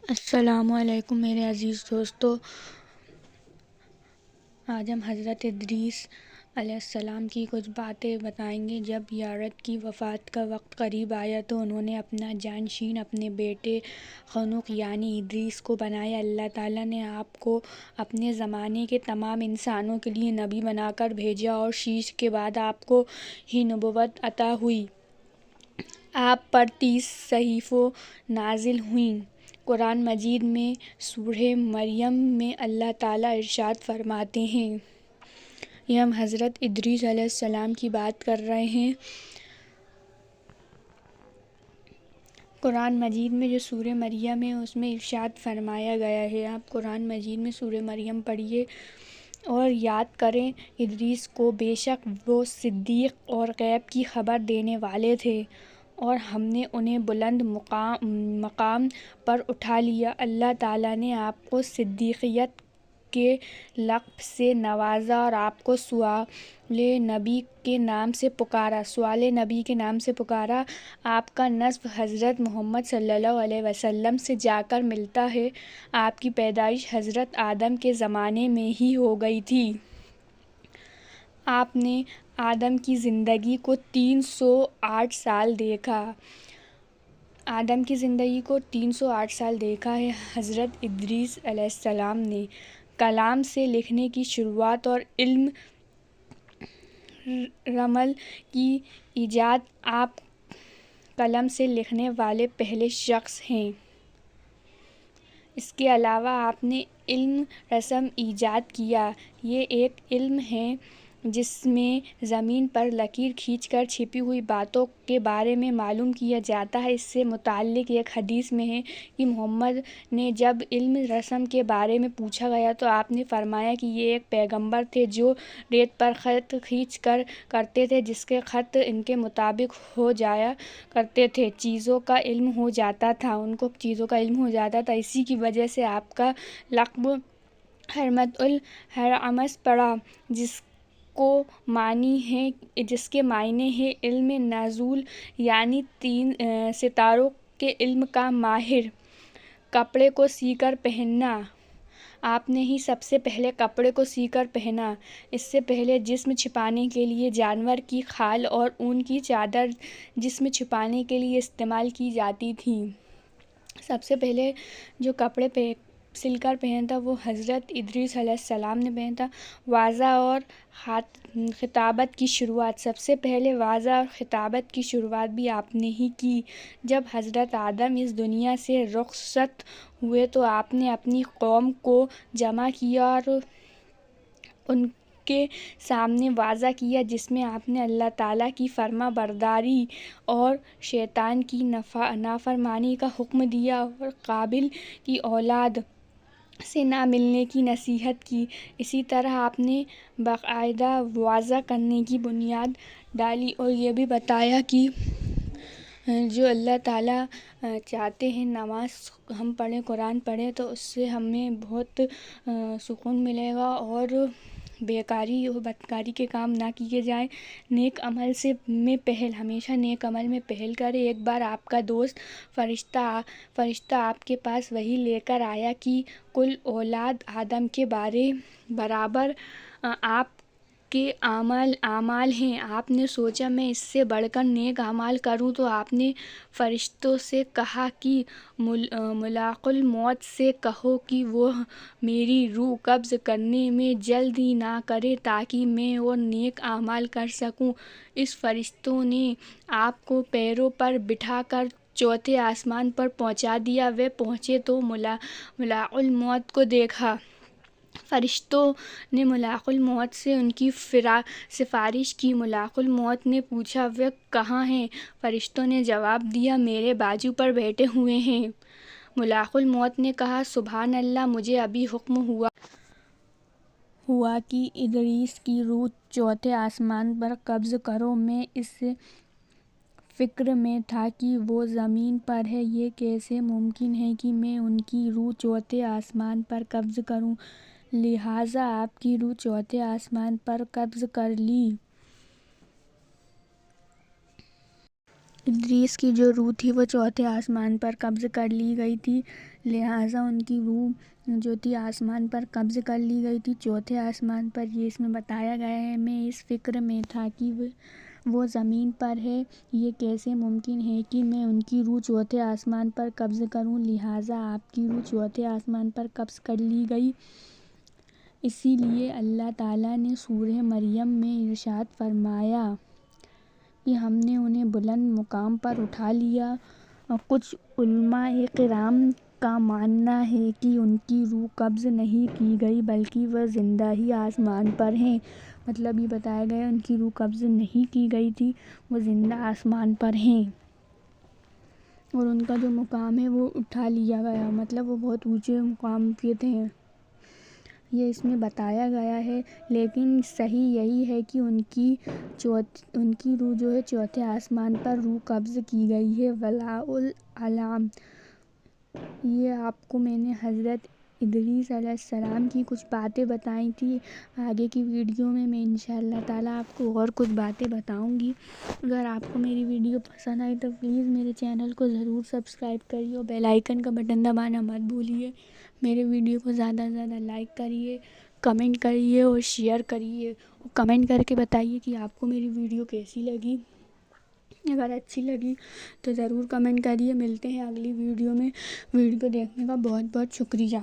السلام علیکم میرے عزیز دوستو، آج ہم حضرت ادریس علیہ السلام کی کچھ باتیں بتائیں گے۔ جب یارد کی وفات کا وقت قریب آیا تو انہوں نے اپنا جانشین اپنے بیٹے خنوخ یعنی ادریس کو بنایا۔ اللہ تعالیٰ نے آپ کو اپنے زمانے کے تمام انسانوں کے لیے نبی بنا کر بھیجا اور شیش کے بعد آپ کو ہی نبوت عطا ہوئی۔ آپ پر 30 صحیفیں نازل ہوئیں۔ قرآن مجید میں سورہ مریم میں اللہ تعالیٰ ارشاد فرماتے ہیں، یہ ہم حضرت ادریس علیہ السلام کی بات کر رہے ہیں۔ قرآن مجید میں جو سورہ مریم ہے اس میں ارشاد فرمایا گیا ہے۔ آپ قرآن مجید میں سورہ مریم پڑھیے اور یاد کریں ادریس کو، بے شک وہ صدیق اور غیب کی خبر دینے والے تھے اور ہم نے انہیں بلند مقام پر اٹھا لیا۔ اللہ تعالیٰ نے آپ کو صدیقیت کے لقب سے نوازا اور آپ کو صالح نبی کے نام سے پکارا۔ آپ کا نسب حضرت محمد صلی اللہ علیہ وسلم سے جا کر ملتا ہے۔ آپ کی پیدائش حضرت آدم کے زمانے میں ہی ہو گئی تھی۔ آپ نے آدم کی زندگی کو 308 سال دیکھا ہے۔ حضرت ادریس علیہ السلام نے کلام سے لکھنے کی شروعات اور علم رمل کی ایجاد، آپ قلم سے لکھنے والے پہلے شخص ہیں۔ اس کے علاوہ آپ نے علم رسم ایجاد کیا۔ یہ ایک علم ہے جس میں زمین پر لکیر کھینچ کر چھپی ہوئی باتوں کے بارے میں معلوم کیا جاتا ہے۔ اس سے متعلق ایک حدیث میں ہے کہ محمد نے جب علم رسم کے بارے میں پوچھا گیا تو آپ نے فرمایا کہ یہ ایک پیغمبر تھے جو ریت پر خط کھینچ کر کرتے تھے، جس کے خط ان کے مطابق ہو جایا کرتے تھے، چیزوں کا علم ہو جاتا تھا۔ اسی کی وجہ سے آپ کا لقب حرمت الحرمس پڑا، جس کے معنی ہے علم نزول یعنی ستاروں کے علم کا ماہر۔ کپڑے کو سی کر پہننا، آپ نے ہی سب سے پہلے کپڑے کو سی کر پہنا۔ اس سے پہلے جسم چھپانے کے لیے جانور کی کھال اور اون کی چادر جسم چھپانے کے لیے استعمال کی جاتی تھی۔ سب سے پہلے جو کپڑے سل کر پہنا تھا وہ حضرت ادریس علیہ السلام نے پہنا تھا۔ وعظہ اور خطابت کی شروعات، سب سے پہلے وعظہ اور خطابت کی شروعات بھی آپ نے ہی کی۔ جب حضرت آدم اس دنیا سے رخصت ہوئے تو آپ نے اپنی قوم کو جمع کیا اور ان کے سامنے واضح کیا، جس میں آپ نے اللہ تعالیٰ کی فرما برداری اور شیطان کی نافرمانی کا حکم دیا اور قابل کی اولاد سے نہ ملنے کی نصیحت کی۔ اسی طرح آپ نے باقاعدہ واضح کرنے کی بنیاد ڈالی اور یہ بھی بتایا کہ جو اللہ تعالیٰ چاہتے ہیں نماز ہم پڑھیں، قرآن پڑھیں تو اس سے ہمیں بہت سکون ملے گا اور بیکاری اور بدکاری کے کام نہ کیے جائیں۔ نیک عمل ہمیشہ نیک عمل میں پہل کریں۔ ایک بار آپ کا دوست فرشتہ آپ کے پاس وحی لے کر آیا کہ کل اولاد آدم کے برابر آپ کے اعمال ہیں۔ آپ نے سوچا میں اس سے بڑھ کر نیک اعمال کروں تو آپ نے فرشتوں سے کہا کہ ملک الموت سے کہو کہ وہ میری روح قبض کرنے میں جلدی نہ کرے تاکہ میں اور نیک اعمال کر سکوں۔ اس فرشتوں نے آپ کو پیروں پر بٹھا کر چوتھے آسمان پر پہنچا دیا۔ وہ پہنچے تو ملک الموت کو دیکھا۔ فرشتوں نے ملک الموت سے ان کی سفارش کی۔ ملک الموت نے پوچھا وہ کہاں ہیں؟ فرشتوں نے جواب دیا میرے بازو پر بیٹھے ہوئے ہیں۔ ملک الموت نے کہا سبحان اللہ، مجھے ابھی حکم ہوا کہ ادریس کی روح چوتھے آسمان پر قبض کرو۔ میں اس فکر میں تھا کہ وہ زمین پر ہیں، یہ کیسے ممکن ہے کہ میں ان کی روح چوتھے آسمان پر قبض کروں؟ لہٰذا آپ کی روح چوتھے آسمان پر قبض کر لی۔ ادریس کی جو روح تھی وہ چوتھے آسمان پر قبض کر لی گئی تھی، لہٰذا ان کی روح جو تھی آسمان پر قبض کر لی گئی تھی، چوتھے آسمان پر۔ یہ اس میں بتایا گیا ہے۔ میں اس فکر میں تھا کہ وہ زمین پر ہے، یہ کیسے ممکن ہے کہ میں ان کی روح چوتھے آسمان پر قبض کروں، لہٰذا آپ کی روح چوتھے آسمان پر قبض کر لی گئی۔ اسی لیے اللہ تعالیٰ نے سورہ مریم میں ارشاد فرمایا کہ ہم نے انہیں بلند مقام پر اٹھا لیا۔ کچھ علماء کرام کا ماننا ہے کہ ان کی روح قبض نہیں کی گئی بلکہ وہ زندہ ہی آسمان پر ہیں۔ مطلب یہ بتایا گیا ان کی روح قبض نہیں کی گئی تھی، وہ زندہ آسمان پر ہیں اور ان کا جو مقام ہے وہ اٹھا لیا گیا، مطلب وہ بہت اونچے مقام پہ تھے، یہ اس میں بتایا گیا ہے۔ لیکن صحیح یہی ہے کہ ان کی روح جو ہے چوتھے آسمان پر روح قبض کی گئی ہے، واللہ اعلم۔ یہ آپ کو میں نے حضرت ادریس علیہ السلام کی کچھ باتیں بتائی تھی۔ آگے کی ویڈیو میں انشاءاللہ تعالیٰ آپ کو اور کچھ باتیں بتاؤں گی۔ اگر آپ کو میری ویڈیو پسند آئی تو پلیز میرے چینل کو ضرور سبسکرائب کریے اور بیل آئیکن کا بٹن دبانا مت بھولیے۔ میرے ویڈیو کو زیادہ سے زیادہ لائک کریے، کمنٹ کریے اور شیئر کریے، اور کمنٹ کر کے بتائیے کہ آپ کو میری ویڈیو کیسی لگی۔ اگر اچھی لگی تو ضرور کمنٹ کریے۔ ملتے ہیں اگلی ویڈیو میں۔ ویڈیو دیکھنے کا بہت بہت شکریہ۔